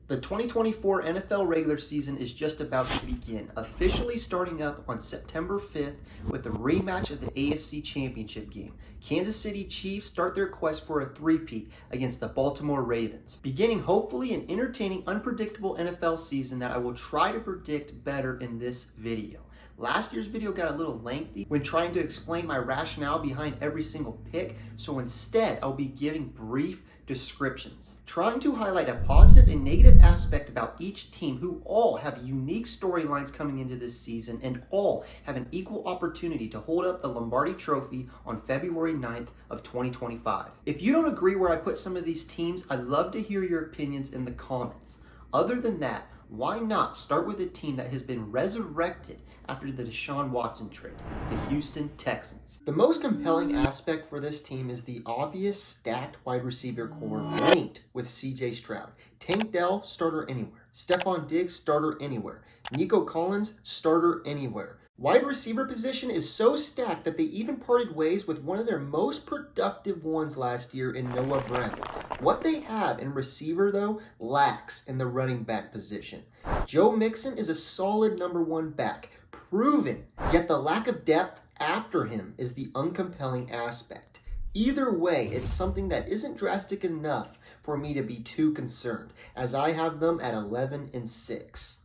The 2024 NFL regular season is just about to begin, officially starting up on September 5th with a rematch of the AFC Championship game. Kansas City Chiefs start their quest for a three-peat against the Baltimore Ravens, beginning hopefully an entertaining, unpredictable NFL season that I will try to predict better in this video. Last year's video got a little lengthy when trying to explain my rationale behind every single pick, so instead I'll be giving brief descriptions, trying to highlight a positive and negative aspect about each team who all have unique storylines coming into this season and all have an equal opportunity to hold up the Lombardi Trophy on February 9th of 2025. If you don't agree where I put some of these teams, I'd love to hear your opinions in the comments. Other than that, why not start with a team that has been resurrected after the Deshaun Watson trade, the Houston Texans? The most compelling aspect for this team is the obvious stacked wide receiver core linked with CJ Stroud. Tank Dell, starter anywhere. Stephon Diggs, starter anywhere. Nico Collins, starter anywhere. Wide receiver position is so stacked that they even parted ways with one of their most productive ones last year in Noah Brown. What they have in receiver, though, lacks in the running back position. Joe Mixon is a solid number one back, proven, yet the lack of depth after him is the uncompelling aspect. Either way, it's something that isn't drastic enough for me to be too concerned, as I have them at 11-6.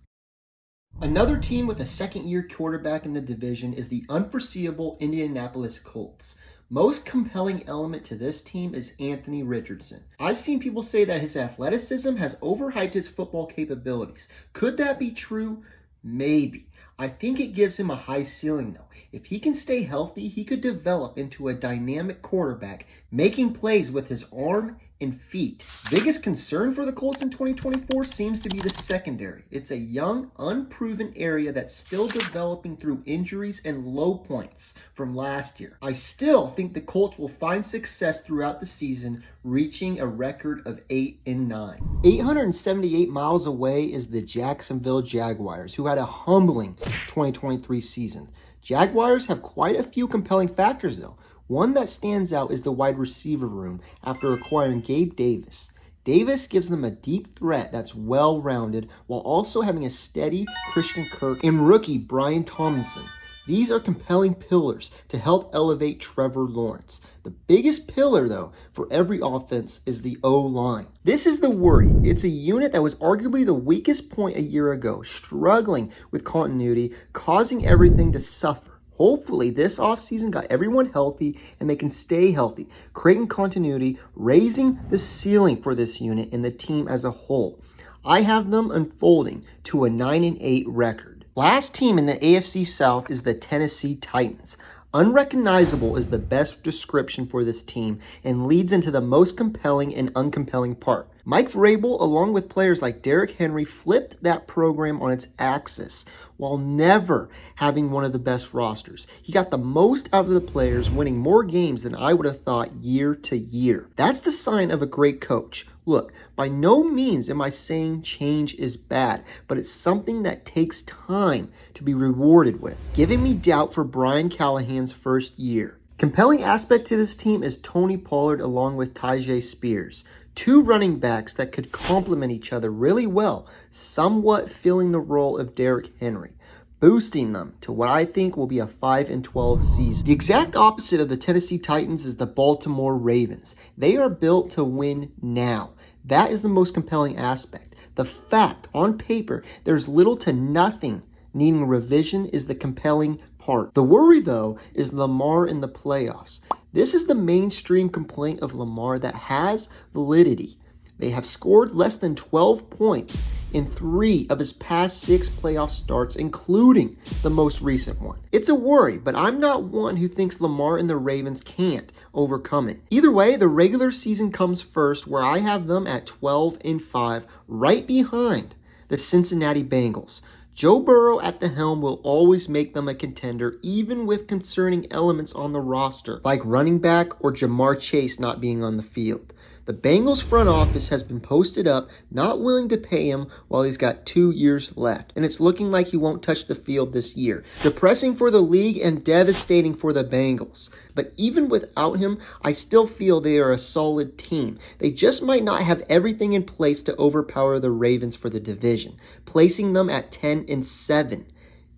Another team with a second-year quarterback in the division is the unforeseeable Indianapolis Colts. Most compelling element to this team is Anthony Richardson. I've seen people say that his athleticism has overhyped his football capabilities. Could that be true? Maybe. I think it gives him a high ceiling, though. If he can stay healthy, he could develop into a dynamic quarterback, making plays with his arm and feet. Biggest concern for the Colts in 2024 seems to be the secondary. It's a young, unproven area that's still developing through injuries and low points from last year. I still think the Colts will find success throughout the season, reaching a record of 8-9. 878 miles away is the Jacksonville Jaguars, who had a humbling 2023 season. Jaguars have quite a few compelling factors, though. One that stands out is the wide receiver room after acquiring Gabe Davis. Davis gives them a deep threat that's well-rounded while also having a steady Christian Kirk and rookie Brian Tomlinson. These are compelling pillars to help elevate Trevor Lawrence. The biggest pillar, though, for every offense is the O-line. This is the worry. It's a unit that was arguably the weakest point a year ago, struggling with continuity, causing everything to suffer. Hopefully, this offseason got everyone healthy and they can stay healthy, creating continuity, raising the ceiling for this unit and the team as a whole. I have them unfolding to a 9-8 record. Last team in the AFC South is the Tennessee Titans. Unrecognizable is the best description for this team and leads into the most compelling and uncompelling part. Mike Vrabel, along with players like Derrick Henry, flipped that program on its axis while never having one of the best rosters. He got the most out of the players, winning more games than I would have thought year to year. That's the sign of a great coach. Look, by no means am I saying change is bad, but it's something that takes time to be rewarded with, giving me doubt for Brian Callahan's first year. Compelling aspect to this team is Tony Pollard along with Tyjae Spears. Two running backs that could complement each other really well, somewhat filling the role of Derrick Henry, boosting them to what I think will be a 5-12 season. The exact opposite of the Tennessee Titans is the Baltimore Ravens. They are built to win now. That is the most compelling aspect. The fact, on paper, there's little to nothing needing revision is the compelling part. The worry, though, is Lamar in the playoffs. This is the mainstream complaint of Lamar that has validity. They have scored less than 12 points in 3 of his past 6 playoff starts, including the most recent one. It's a worry, but I'm not one who thinks Lamar and the Ravens can't overcome it. Either way, the regular season comes first, where I have them at 12-5, right behind the Cincinnati Bengals. Joe Burrow at the helm will always make them a contender, even with concerning elements on the roster, like running back or Jamar Chase not being on the field. The Bengals front office has been posted up, not willing to pay him while he's got 2 years left, and it's looking like he won't touch the field this year. Depressing for the league and devastating for the Bengals. But even without him, I still feel they are a solid team. They just might not have everything in place to overpower the Ravens for the division, placing them at 10-7.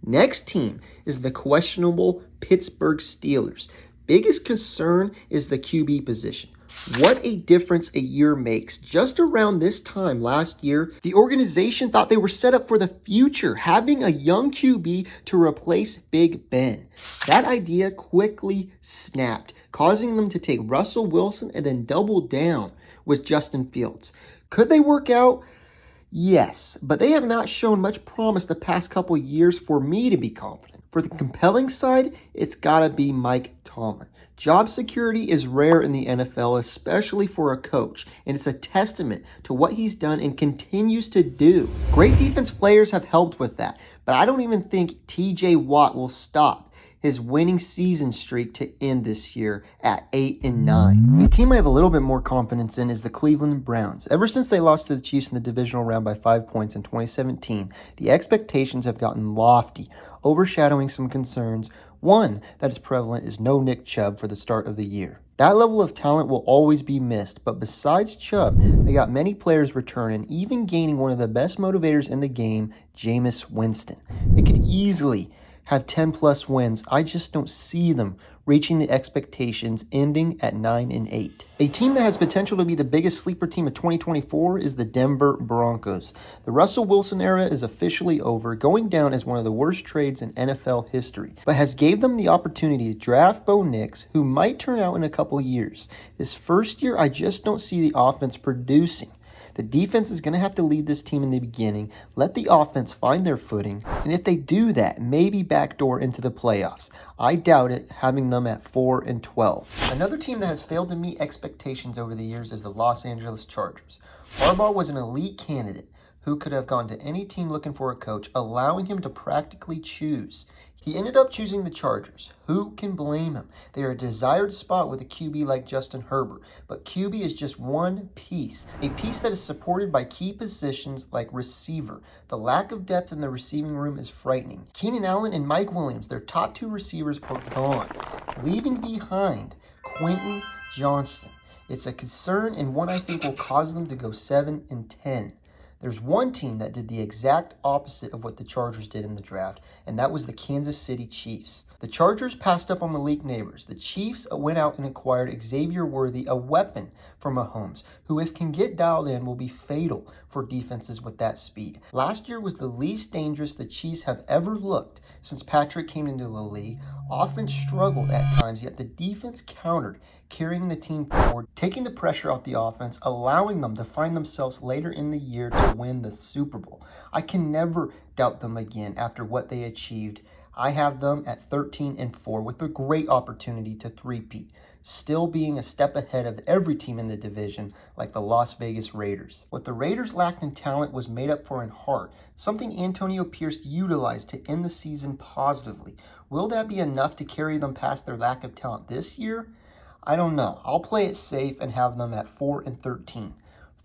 Next team is the questionable Pittsburgh Steelers. Biggest concern is the QB position. What a difference a year makes. Just around this time last year, the organization thought they were set up for the future, having a young QB to replace Big Ben. That idea quickly snapped, causing them to take Russell Wilson and then double down with Justin Fields. Could they work out? Yes, but they have not shown much promise the past couple years for me to be confident. For the compelling side, it's gotta be Mike Tomlin. Job security is rare in the NFL, especially for a coach, and it's a testament to what he's done and continues to do. Great defense players have helped with that, but I don't even think TJ Watt will stop his winning season streak to end this year at 8-9. A team I have a little bit more confidence in is the Cleveland Browns. Ever since they lost to the Chiefs in the divisional round by 5 points in 2017, the expectations have gotten lofty, overshadowing some concerns. One that is prevalent is no Nick Chubb for the start of the year. That level of talent will always be missed, but besides Chubb, they got many players returning, even gaining one of the best motivators in the game, Jameis Winston. They could easily have 10-plus wins. I just don't see them reaching the expectations, ending at 9-8. A team that has potential to be the biggest sleeper team of 2024 is the Denver Broncos. The Russell Wilson era is officially over, going down as one of the worst trades in NFL history, but has gave them the opportunity to draft Bo Nix, who might turn out in a couple years. This first year, I just don't see the offense producing. The defense is going to have to lead this team in the beginning, let the offense find their footing, and if they do that, maybe backdoor into the playoffs. I doubt it, having them at 4-12. Another team that has failed to meet expectations over the years is the Los Angeles Chargers. Harbaugh was an elite candidate who could have gone to any team looking for a coach, allowing him to practically choose. He ended up choosing the Chargers. Who can blame him? They are a desired spot with a QB like Justin Herbert, but QB is just one piece, a piece that is supported by key positions like receiver. The lack of depth in the receiving room is frightening. Keenan Allen and Mike Williams, their top two receivers, are gone, leaving behind Quentin Johnston. It's a concern and one I think will cause them to go 7-10. There's one team that did the exact opposite of what the Chargers did in the draft, and that was the Kansas City Chiefs. The Chargers passed up on Malik Neighbors. The Chiefs went out and acquired Xavier Worthy, a weapon for Mahomes, who if can get dialed in will be fatal for defenses with that speed. Last year was the least dangerous the Chiefs have ever looked since Patrick came into the league. Offense struggled at times, yet the defense countered, carrying the team forward, taking the pressure off the offense, allowing them to find themselves later in the year to win the Super Bowl. I can never doubt them again after what they achieved. I have them at 13-4 with a great opportunity to three-peat, still being a step ahead of every team in the division like the Las Vegas Raiders. What the Raiders lacked in talent was made up for in heart, something Antonio Pierce utilized to end the season positively. Will that be enough to carry them past their lack of talent this year? I don't know. I'll play it safe and have them at 4-13.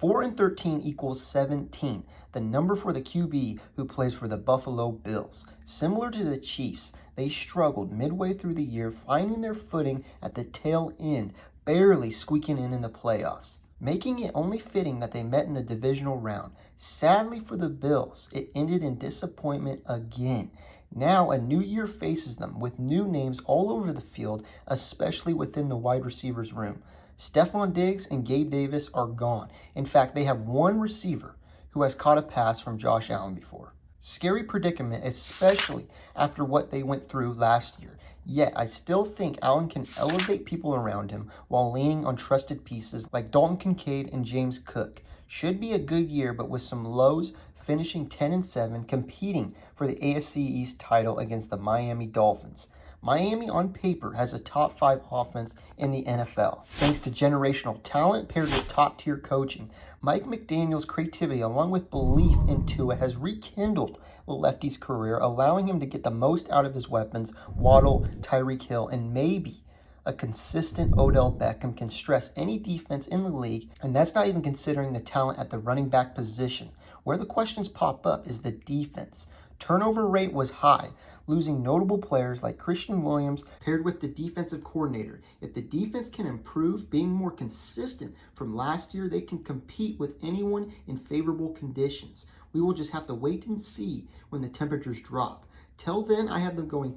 4-13 equals 17, the number for the QB who plays for the Buffalo Bills. Similar to the Chiefs, they struggled midway through the year, finding their footing at the tail end, barely squeaking in the playoffs, making it only fitting that they met in the divisional round. Sadly for the Bills, it ended in disappointment again. Now a new year faces them with new names all over the field, especially within the wide receivers room. Stephon Diggs and Gabe Davis are gone. In fact, they have one receiver who has caught a pass from Josh Allen before. Scary predicament, especially after what they went through last year. Yet, I still think Allen can elevate people around him while leaning on trusted pieces like Dalton Kincaid and James Cook. Should be a good year, but with some lows, finishing 10-7, competing for the AFC East title against the Miami Dolphins. Miami on paper has a top 5 offense in the NFL. Thanks to generational talent paired with top-tier coaching, Mike McDaniel's creativity along with belief in Tua has rekindled the lefty's career, allowing him to get the most out of his weapons, Waddle, Tyreek Hill, and maybe A consistent Odell Beckham can stress any defense in the league, and that's not even considering the talent at the running back position. Where the questions pop up is the defense. Turnover rate was high, losing notable players like Christian Williams paired with the defensive coordinator. If the defense can improve, being more consistent from last year, they can compete with anyone in favorable conditions. We will just have to wait and see when the temperatures drop. Till then, I have them going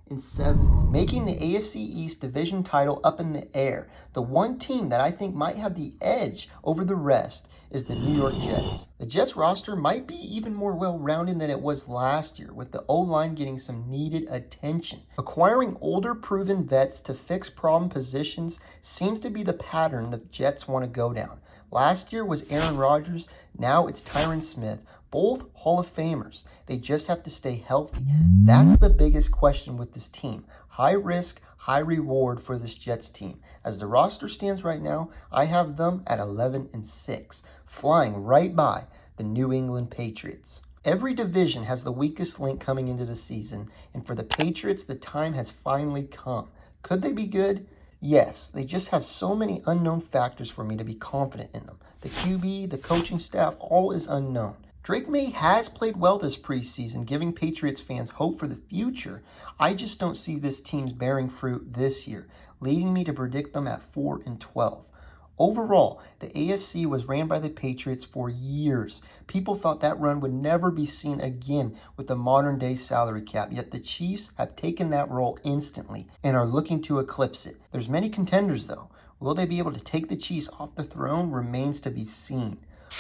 10-7, making the AFC East division title up in the air. The one team that I think might have the edge over the rest is the New York Jets. The Jets roster might be even more well-rounded than it was last year, with the O-line getting some needed attention. Acquiring older proven vets to fix problem positions seems to be the pattern the Jets want to go down. Last year was Aaron Rodgers, now it's Tyron Smith, both Hall of Famers. They just have to stay healthy. That's the biggest question with this team. High risk, high reward for this Jets team. As the roster stands right now, I have them at 11-6, flying right by the New England Patriots. Every division has the weakest link coming into the season, and for the Patriots, the time has finally come. Could they be good? Yes, they just have so many unknown factors for me to be confident in them. The QB, the coaching staff, all is unknown. Drake May has played well this preseason, giving Patriots fans hope for the future. I just don't see this team bearing fruit this year, leading me to predict them at 4-12. Overall, the AFC was ran by the Patriots for years. People thought that run would never be seen again with the modern-day salary cap, yet the Chiefs have taken that role instantly and are looking to eclipse it. There's many contenders, though. Will they be able to take the Chiefs off the throne remains to be seen.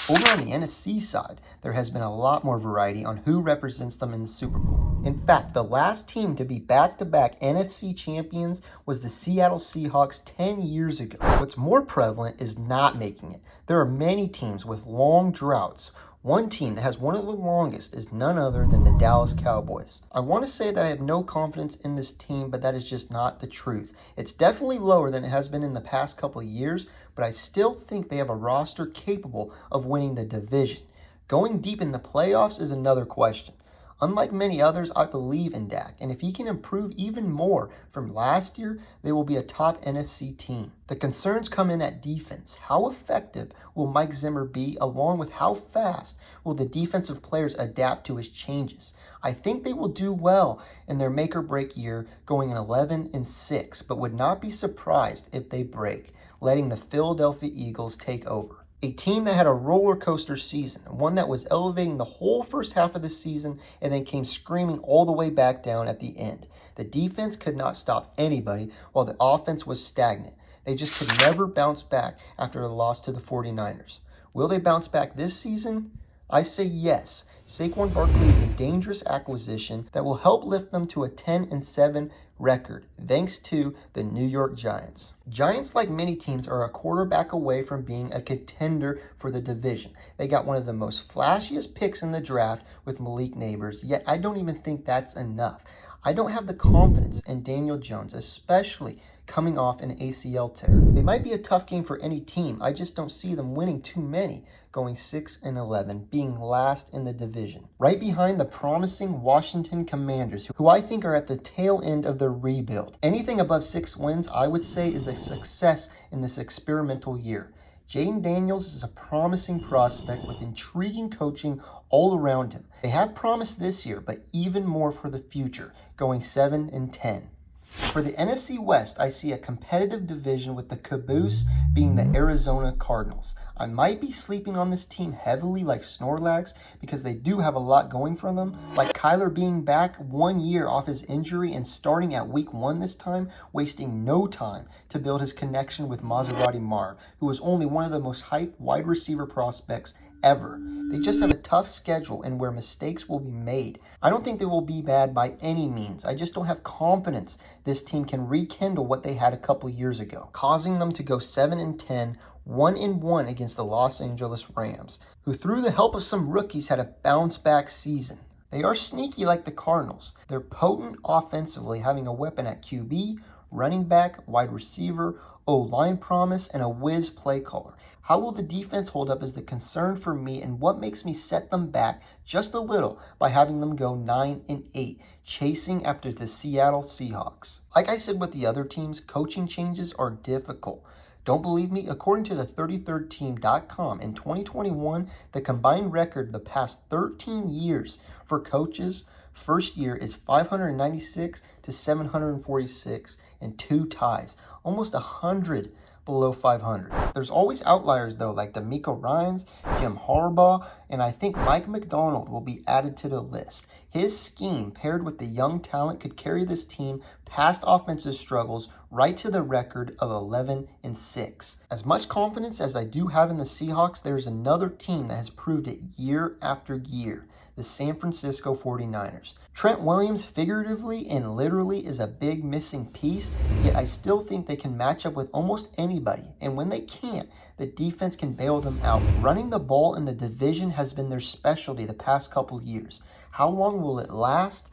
Over on the NFC side, there has been a lot more variety on who represents them in the Super Bowl. In fact, the last team to be back-to-back NFC champions was the Seattle Seahawks 10 years ago. What's more prevalent is not making it. There are many teams with long droughts. One team that has one of the longest is none other than the Dallas Cowboys. I want to say that I have no confidence in this team, but that is just not the truth. It's definitely lower than it has been in the past couple of years, but I still think they have a roster capable of winning the division. Going deep in the playoffs is another question. Unlike many others, I believe in Dak, and if he can improve even more from last year, they will be a top NFC team. The concerns come in at defense. How effective will Mike Zimmer be, along with how fast will the defensive players adapt to his changes? I think they will do well in their make-or-break year, going in 11-6, but would not be surprised if they break, letting the Philadelphia Eagles take over. A team that had a roller coaster season, one that was elevating the whole first half of the season and then came screaming all the way back down at the end. The defense could not stop anybody while the offense was stagnant. They just could never bounce back after a loss to the 49ers. Will they bounce back this season? I say yes. Saquon Barkley is a dangerous acquisition that will help lift them to a 10-7 record, thanks to the New York Giants. Giants, like many teams, are a quarterback away from being a contender for the division. They got one of the most flashiest picks in the draft with Malik Neighbors, yet I don't even think that's enough. I don't have the confidence in Daniel Jones, especially coming off an ACL tear. They might be a tough game for any team. I just don't see them winning too many, going 6-11, being last in the division. Right behind the promising Washington Commanders, who I think are at the tail end of their rebuild. Anything above 6 wins, I would say, is a success in this experimental year. Jaden Daniels is a promising prospect with intriguing coaching all around him. They have promise this year, but even more for the future, going 7-10. For the NFC West, I see a competitive division with the caboose being the Arizona Cardinals. I might be sleeping on this team heavily like Snorlax because they do have a lot going for them, like Kyler being back 1 year off his injury and starting at week 1 this time, wasting no time to build his connection with Maserati Marv, who was only one of the most hyped wide receiver prospects ever. They just have a tough schedule and where mistakes will be made. I don't think they will be bad by any means. I just don't have confidence this team can rekindle what they had a couple years ago, causing them to go 7-10, 1-1 against the Los Angeles Rams, who through the help of some rookies had a bounce-back season. They are sneaky like the Cardinals. They're potent offensively, having a weapon at QB, running back, wide receiver, O-line promise, and a whiz play caller. How will the defense hold up is the concern for me, and what makes me set them back just a little by having them go 9-8, chasing after the Seattle Seahawks. Like I said with the other teams, coaching changes are difficult. Don't believe me? According to the 33rdteam.com, in 2021, the combined record the past 13 years for coaches first year is 596 to 746 and 2 ties, almost 100 below 500. There's always outliers though, like DeMeco Ryans, Jim Harbaugh, and I think Mike Macdonald will be added to the list. His scheme paired with the young talent could carry this team past offensive struggles right to the record of 11-6. As much confidence as I do have in the Seahawks, there's another team that has proved it year after year, the San Francisco 49ers. Trent Williams figuratively and literally is a big missing piece, yet I still think they can match up with almost anybody, and when they can't, the defense can bail them out. Running the ball in the division has been their specialty the past couple years. How long will it last?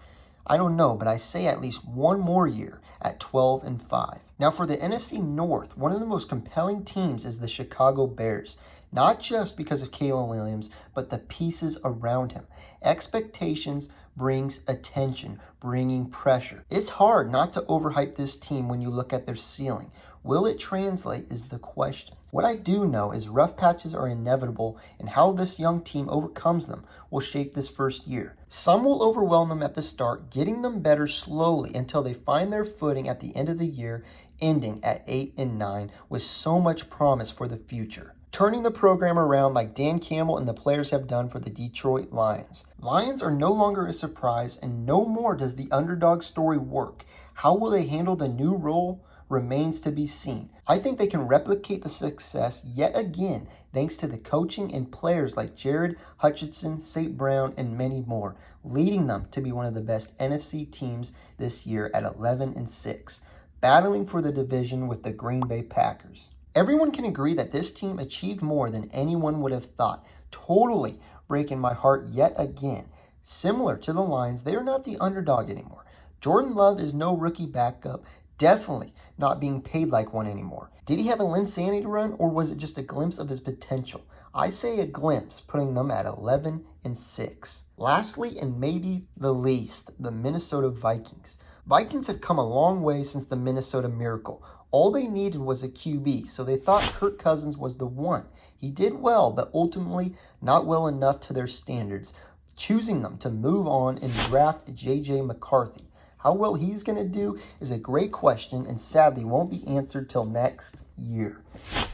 I don't know, but I say at least one more year at 12-5. Now for the NFC North, one of the most compelling teams is the Chicago Bears. Not just because of Caleb Williams, but the pieces around him. Expectations brings attention, bringing pressure. It's hard not to overhype this team when you look at their ceiling. Will it translate is the question. What I do know is rough patches are inevitable, and how this young team overcomes them will shape this first year. Some will overwhelm them at the start, getting them better slowly until they find their footing at the end of the year, ending at 8-9 with so much promise for the future. Turning the program around like Dan Campbell and the players have done for the Detroit Lions. Lions are no longer a surprise, and no more does the underdog story work. How will they handle the new role remains to be seen. I think they can replicate the success yet again thanks to the coaching and players like Jared Hutchinson, St. Brown, and many more, leading them to be one of the best NFC teams this year at 11-6, battling for the division with the Green Bay Packers. Everyone can agree that this team achieved more than anyone would have thought, totally breaking my heart yet again. Similar to the Lions, they are not the underdog anymore. Jordan Love is no rookie backup, definitely not being paid like one anymore. Did he have a Linsanity run, or was it just a glimpse of his potential? I say a glimpse, putting them at 11-6. Lastly, and maybe the least, the Minnesota Vikings. Vikings have come a long way since the Minnesota Miracle. All they needed was a QB, so they thought Kirk Cousins was the one. He did well, but ultimately not well enough to their standards, choosing them to move on and draft J.J. McCarthy. How well he's going to do is a great question, and sadly won't be answered till next year.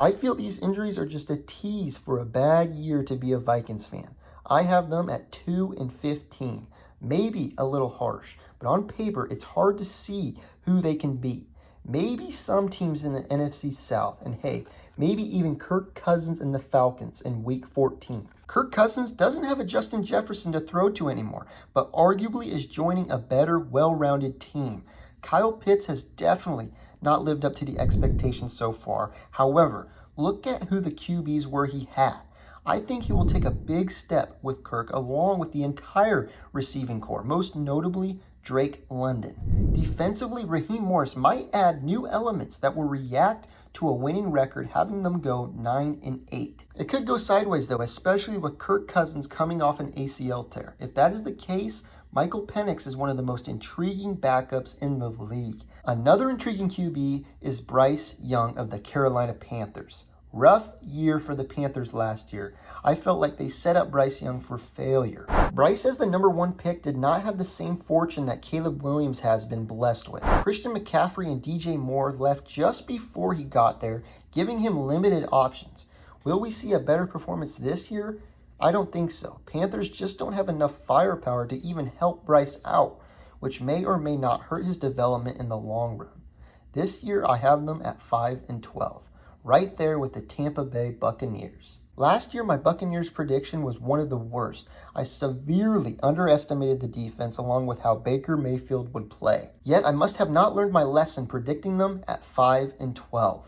I feel these injuries are just a tease for a bad year to be a Vikings fan. I have them at 2-15. Maybe a little harsh, but on paper it's hard to see who they can beat. Maybe some teams in the NFC South, and hey, maybe even Kirk Cousins and the Falcons in Week 14. Kirk Cousins doesn't have a Justin Jefferson to throw to anymore, but arguably is joining a better, well-rounded team. Kyle Pitts has definitely not lived up to the expectations so far. However, look at who the QBs were he had. I think he will take a big step with Kirk along with the entire receiving corps, most notably Drake London. Defensively, Raheem Morris might add new elements that will react to a winning record, having them go 9-8. It could go sideways though, especially with Kirk Cousins coming off an ACL tear. If that is the case, Michael Penix is one of the most intriguing backups in the league. Another intriguing QB is Bryce Young of the Carolina Panthers. Rough year for the Panthers last year. I felt like they set up Bryce Young for failure. Bryce, as the number 1 pick, did not have the same fortune that Caleb Williams has been blessed with. Christian McCaffrey and DJ Moore left just before he got there, giving him limited options. Will we see a better performance this year? I don't think so. Panthers just don't have enough firepower to even help Bryce out, which may or may not hurt his development in the long run. This year, I have them at 5-12. Right there with the Tampa Bay Buccaneers. Last year, my Buccaneers prediction was one of the worst. I severely underestimated the defense along with how Baker Mayfield would play. Yet, I must have not learned my lesson predicting them at 5-12.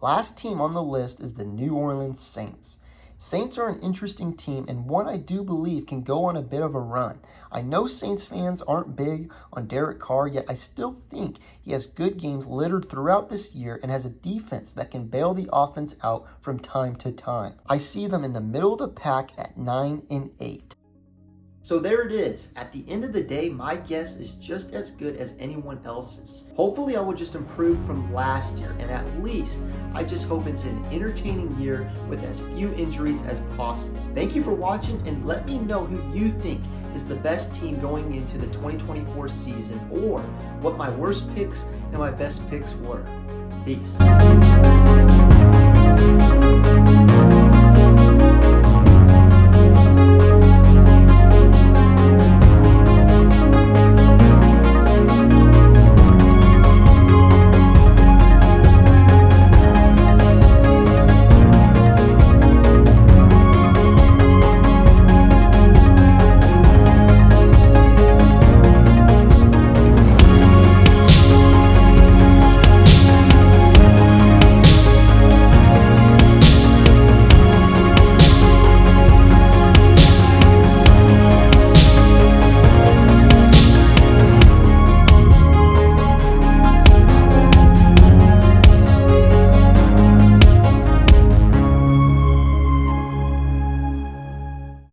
Last team on the list is the New Orleans Saints. Saints are an interesting team and one I do believe can go on a bit of a run. I know Saints fans aren't big on Derek Carr, yet I still think he has good games littered throughout this year and has a defense that can bail the offense out from time to time. I see them in the middle of the pack at 9-8. So there it is. At the end of the day, my guess is just as good as anyone else's. Hopefully I will just improve from last year, and at least I just hope it's an entertaining year with as few injuries as possible. Thank you for watching, and let me know who you think is the best team going into the 2024 season, or what my worst picks and my best picks were. Peace.